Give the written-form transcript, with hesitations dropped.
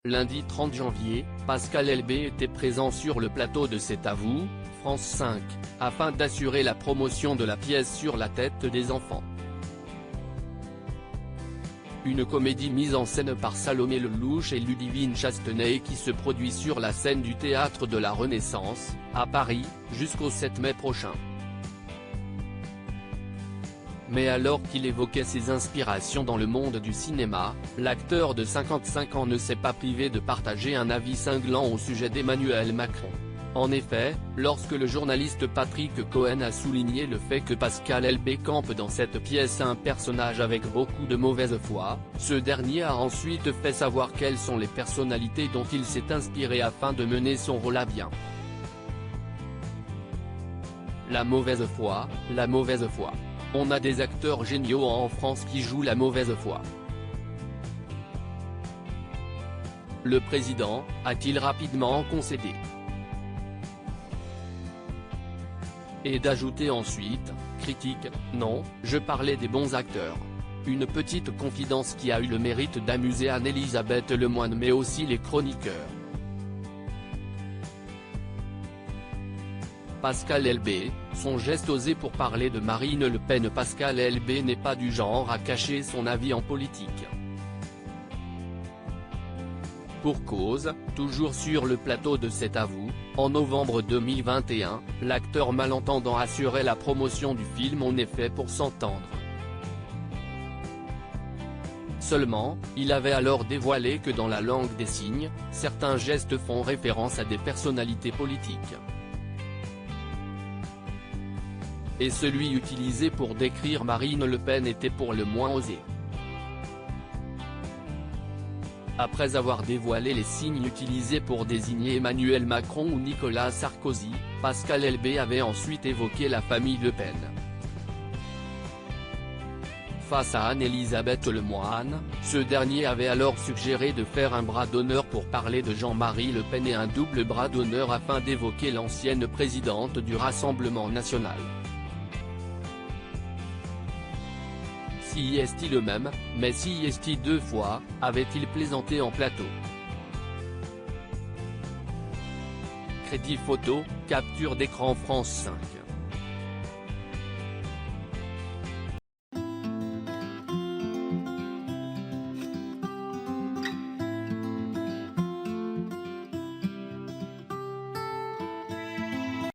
Lundi 30 janvier, Pascal Elbé était présent sur le plateau de C'est à vous, France 5, afin d'assurer la promotion de la pièce Sur la tête des enfants. Une comédie mise en scène par Salomé Lelouch et Ludivine Chastenay qui se produit sur la scène du Théâtre de la Renaissance, à Paris, jusqu'au 7 mai prochain. Mais alors qu'il évoquait ses inspirations dans le monde du cinéma, l'acteur de 55 ans ne s'est pas privé de partager un avis cinglant au sujet d'Emmanuel Macron. En effet, lorsque le journaliste Patrick Cohen a souligné le fait que Pascal Elbé campe dans cette pièce un personnage avec beaucoup de mauvaise foi, ce dernier a ensuite fait savoir quelles sont les personnalités dont il s'est inspiré afin de mener son rôle à bien. La mauvaise foi, la mauvaise foi. On a des acteurs géniaux en France qui jouent la mauvaise foi. Le président, a-t-il rapidement concédé. Et d'ajouter ensuite, critique, non, je parlais des bons acteurs. Une petite confidence qui a eu le mérite d'amuser Anne-Elisabeth Lemoine mais aussi les chroniqueurs. Pascal Elbé, son geste osé pour parler de Marine Le Pen. Pascal Elbé n'est pas du genre à cacher son avis en politique. Pour cause, toujours sur le plateau de C'est à vous, en novembre 2021, l'acteur malentendant assurait la promotion du film On est fait pour s'entendre. Seulement, il avait alors dévoilé que dans la langue des signes, certains gestes font référence à des personnalités politiques. Et celui utilisé pour décrire Marine Le Pen était pour le moins osé. Après avoir dévoilé les signes utilisés pour désigner Emmanuel Macron ou Nicolas Sarkozy, Pascal Elbé avait ensuite évoqué la famille Le Pen. Face à Anne-Elisabeth Lemoine, ce dernier avait alors suggéré de faire un bras d'honneur pour parler de Jean-Marie Le Pen et un double bras d'honneur afin d'évoquer l'ancienne présidente du Rassemblement national. Si est-il le même, mais si est-il deux fois, avait-il plaisanté en plateau. Crédit photo, capture d'écran France 5.